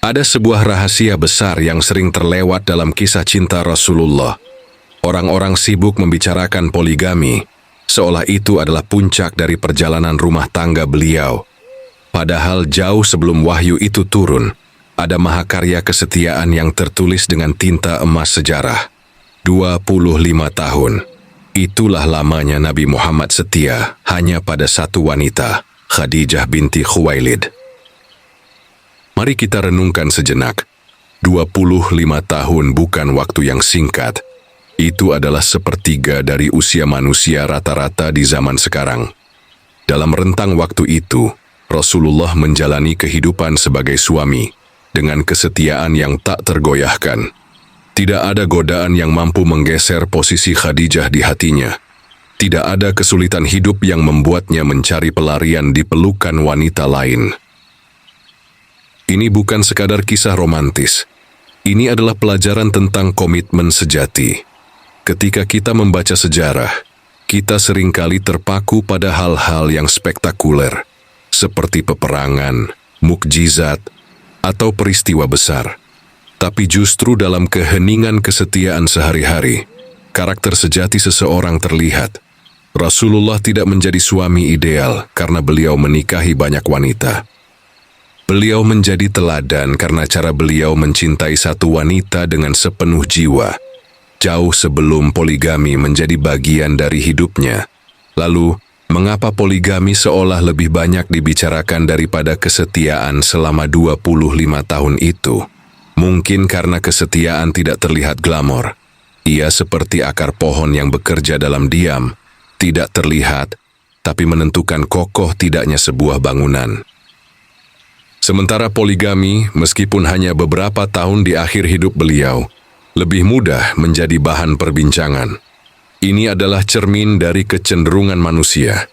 Ada sebuah rahasia besar yang sering terlewat dalam kisah cinta Rasulullah. Orang-orang sibuk membicarakan poligami, seolah itu adalah puncak dari perjalanan rumah tangga beliau. Padahal jauh sebelum wahyu itu turun, ada mahakarya kesetiaan yang tertulis dengan tinta emas sejarah. 25 tahun. Itulah lamanya Nabi Muhammad setia hanya pada satu wanita, Khadijah binti Khuwailid. Mari kita renungkan sejenak. 25 tahun bukan waktu yang singkat. Itu adalah sepertiga dari usia manusia rata-rata di zaman sekarang. Dalam rentang waktu itu, Rasulullah menjalani kehidupan sebagai suami dengan kesetiaan yang tak tergoyahkan. Tidak ada godaan yang mampu menggeser posisi Khadijah di hatinya. Tidak ada kesulitan hidup yang membuatnya mencari pelarian di pelukan wanita lain. Ini bukan sekadar kisah romantis. Ini adalah pelajaran tentang komitmen sejati. Ketika kita membaca sejarah, kita seringkali terpaku pada hal-hal yang spektakuler, seperti peperangan, mukjizat, atau peristiwa besar. Tapi justru dalam keheningan kesetiaan sehari-hari, karakter sejati seseorang terlihat. Rasulullah tidak menjadi suami ideal karena beliau menikahi banyak wanita. Beliau menjadi teladan karena cara beliau mencintai satu wanita dengan sepenuh jiwa, jauh sebelum poligami menjadi bagian dari hidupnya. Lalu, mengapa poligami seolah lebih banyak dibicarakan daripada kesetiaan selama 25 tahun itu? Mungkin karena kesetiaan tidak terlihat glamor. Ia seperti akar pohon yang bekerja dalam diam, tidak terlihat, tapi menentukan kokoh tidaknya sebuah bangunan. Sementara poligami, meskipun hanya beberapa tahun di akhir hidup beliau, lebih mudah menjadi bahan perbincangan. Ini adalah cermin dari kecenderungan manusia.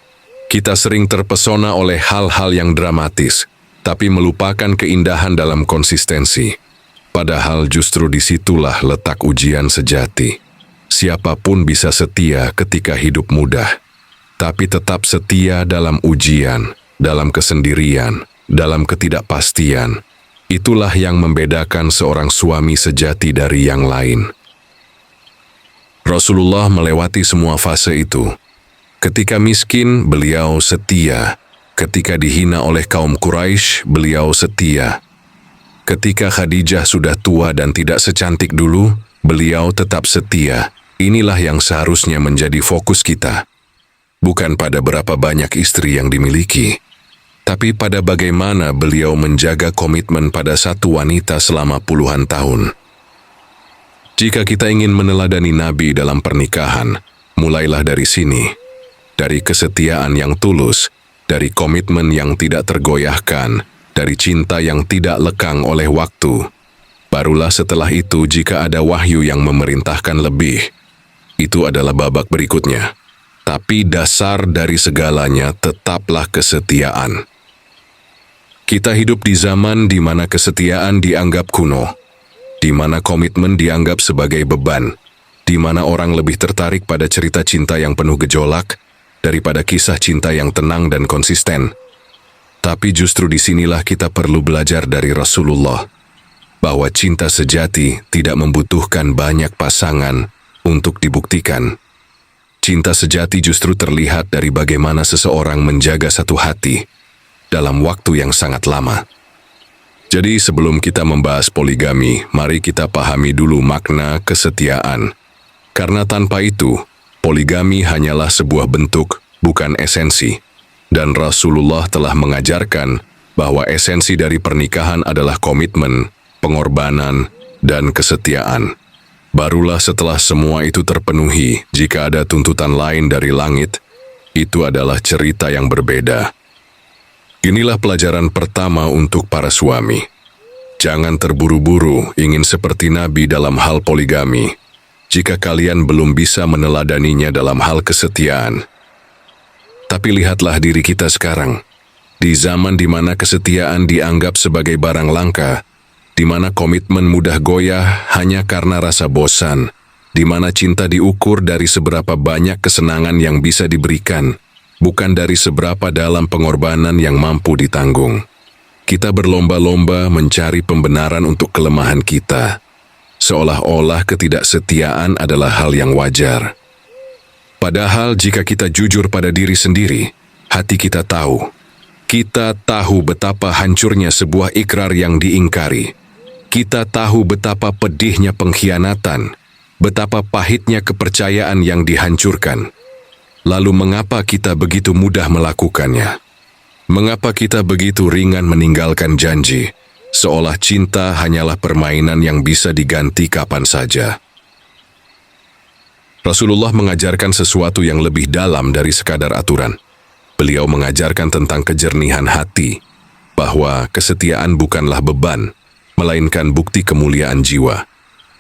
Kita sering terpesona oleh hal-hal yang dramatis, tapi melupakan keindahan dalam konsistensi. Padahal justru disitulah letak ujian sejati. Siapapun bisa setia ketika hidup mudah, tapi tetap setia dalam ujian, dalam kesendirian, dalam ketidakpastian. Itulah yang membedakan seorang suami sejati dari yang lain. Rasulullah melewati semua fase itu. Ketika miskin, beliau setia. Ketika dihina oleh kaum Quraisy, beliau setia. Ketika Khadijah sudah tua dan tidak secantik dulu, beliau tetap setia. Inilah yang seharusnya menjadi fokus kita. Bukan pada berapa banyak istri yang dimiliki, tapi pada bagaimana beliau menjaga komitmen pada satu wanita selama puluhan tahun. Jika kita ingin meneladani Nabi dalam pernikahan, mulailah dari sini. Dari kesetiaan yang tulus, dari komitmen yang tidak tergoyahkan, dari cinta yang tidak lekang oleh waktu. Barulah setelah itu jika ada wahyu yang memerintahkan lebih. Itu adalah babak berikutnya. Tapi dasar dari segalanya tetaplah kesetiaan. Kita hidup di zaman di mana kesetiaan dianggap kuno, di mana komitmen dianggap sebagai beban, di mana orang lebih tertarik pada cerita cinta yang penuh gejolak daripada kisah cinta yang tenang dan konsisten. Tapi justru disinilah kita perlu belajar dari Rasulullah, bahwa cinta sejati tidak membutuhkan banyak pasangan untuk dibuktikan. Cinta sejati justru terlihat dari bagaimana seseorang menjaga satu hati dalam waktu yang sangat lama. Jadi sebelum kita membahas poligami, mari kita pahami dulu makna kesetiaan. Karena tanpa itu, poligami hanyalah sebuah bentuk, bukan esensi. Dan Rasulullah telah mengajarkan bahwa esensi dari pernikahan adalah komitmen, pengorbanan, dan kesetiaan. Barulah setelah semua itu terpenuhi, jika ada tuntutan lain dari langit, itu adalah cerita yang berbeda. Inilah pelajaran pertama untuk para suami. Jangan terburu-buru ingin seperti Nabi dalam hal poligami, jika kalian belum bisa meneladaninya dalam hal kesetiaan. Tapi lihatlah diri kita sekarang, di zaman di mana kesetiaan dianggap sebagai barang langka, di mana komitmen mudah goyah hanya karena rasa bosan, di mana cinta diukur dari seberapa banyak kesenangan yang bisa diberikan, bukan dari seberapa dalam pengorbanan yang mampu ditanggung. Kita berlomba-lomba mencari pembenaran untuk kelemahan kita, seolah-olah ketidaksetiaan adalah hal yang wajar. Padahal jika kita jujur pada diri sendiri, hati kita tahu betapa hancurnya sebuah ikrar yang diingkari. Kita tahu betapa pedihnya pengkhianatan, betapa pahitnya kepercayaan yang dihancurkan. Lalu mengapa kita begitu mudah melakukannya? Mengapa kita begitu ringan meninggalkan janji, seolah cinta hanyalah permainan yang bisa diganti kapan saja? Rasulullah mengajarkan sesuatu yang lebih dalam dari sekadar aturan. Beliau mengajarkan tentang kejernihan hati, bahwa kesetiaan bukanlah beban, melainkan bukti kemuliaan jiwa,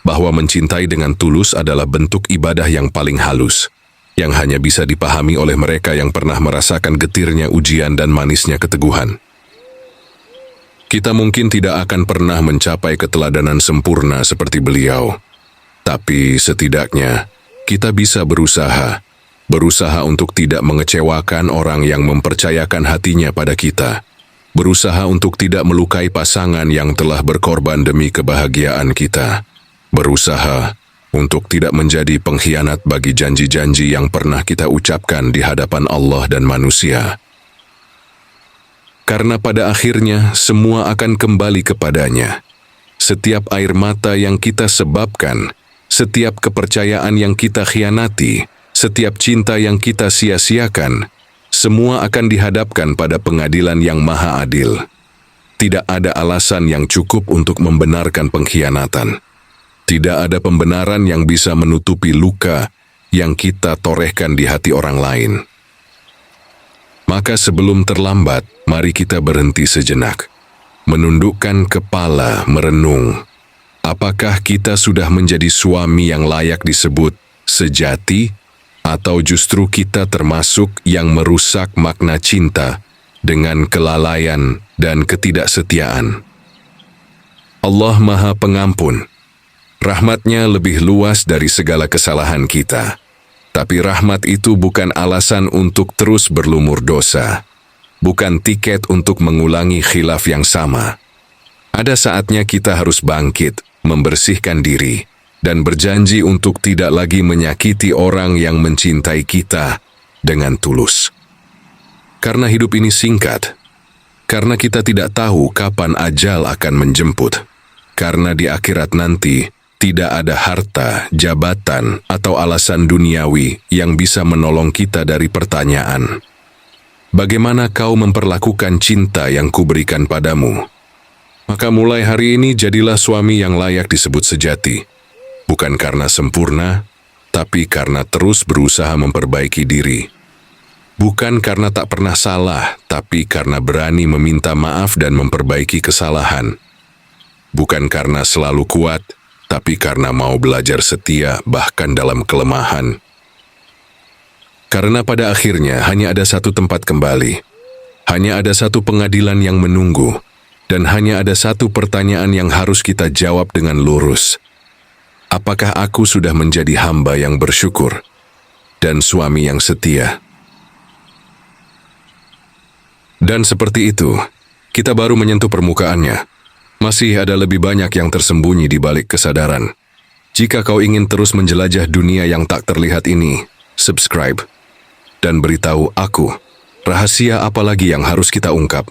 bahwa mencintai dengan tulus adalah bentuk ibadah yang paling halus, yang hanya bisa dipahami oleh mereka yang pernah merasakan getirnya ujian dan manisnya keteguhan. Kita mungkin tidak akan pernah mencapai keteladanan sempurna seperti beliau, tapi setidaknya kita bisa berusaha untuk tidak mengecewakan orang yang mempercayakan hatinya pada kita, berusaha untuk tidak melukai pasangan yang telah berkorban demi kebahagiaan kita, berusaha untuk tidak menjadi pengkhianat bagi janji-janji yang pernah kita ucapkan di hadapan Allah dan manusia. Karena pada akhirnya semua akan kembali kepadanya. Setiap air mata yang kita sebabkan, setiap kepercayaan yang kita khianati, setiap cinta yang kita sia-siakan, semua akan dihadapkan pada pengadilan yang maha adil. Tidak ada alasan yang cukup untuk membenarkan pengkhianatan. Tidak ada pembenaran yang bisa menutupi luka yang kita torehkan di hati orang lain. Maka sebelum terlambat, mari kita berhenti sejenak. Menundukkan kepala, merenung. Apakah kita sudah menjadi suami yang layak disebut sejati, atau justru kita termasuk yang merusak makna cinta dengan kelalaian dan ketidaksetiaan? Allah Maha Pengampun. Rahmat-Nya lebih luas dari segala kesalahan kita. Tapi rahmat itu bukan alasan untuk terus berlumur dosa. Bukan tiket untuk mengulangi khilaf yang sama. Ada saatnya kita harus bangkit, membersihkan diri, dan berjanji untuk tidak lagi menyakiti orang yang mencintai kita dengan tulus. Karena hidup ini singkat. Karena kita tidak tahu kapan ajal akan menjemput. Karena di akhirat nanti, tidak ada harta, jabatan, atau alasan duniawi yang bisa menolong kita dari pertanyaan, bagaimana kau memperlakukan cinta yang kuberikan padamu? Maka mulai hari ini jadilah suami yang layak disebut sejati. Bukan karena sempurna, tapi karena terus berusaha memperbaiki diri. Bukan karena tak pernah salah, tapi karena berani meminta maaf dan memperbaiki kesalahan. Bukan karena selalu kuat, tapi karena mau belajar setia bahkan dalam kelemahan. Karena pada akhirnya hanya ada satu tempat kembali, hanya ada satu pengadilan yang menunggu, dan hanya ada satu pertanyaan yang harus kita jawab dengan lurus. Apakah aku sudah menjadi hamba yang bersyukur dan suami yang setia? Dan seperti itu, kita baru menyentuh permukaannya. Masih ada lebih banyak yang tersembunyi di balik kesadaran. Jika kau ingin terus menjelajah dunia yang tak terlihat ini, subscribe dan beritahu aku, rahasia apa lagi yang harus kita ungkap.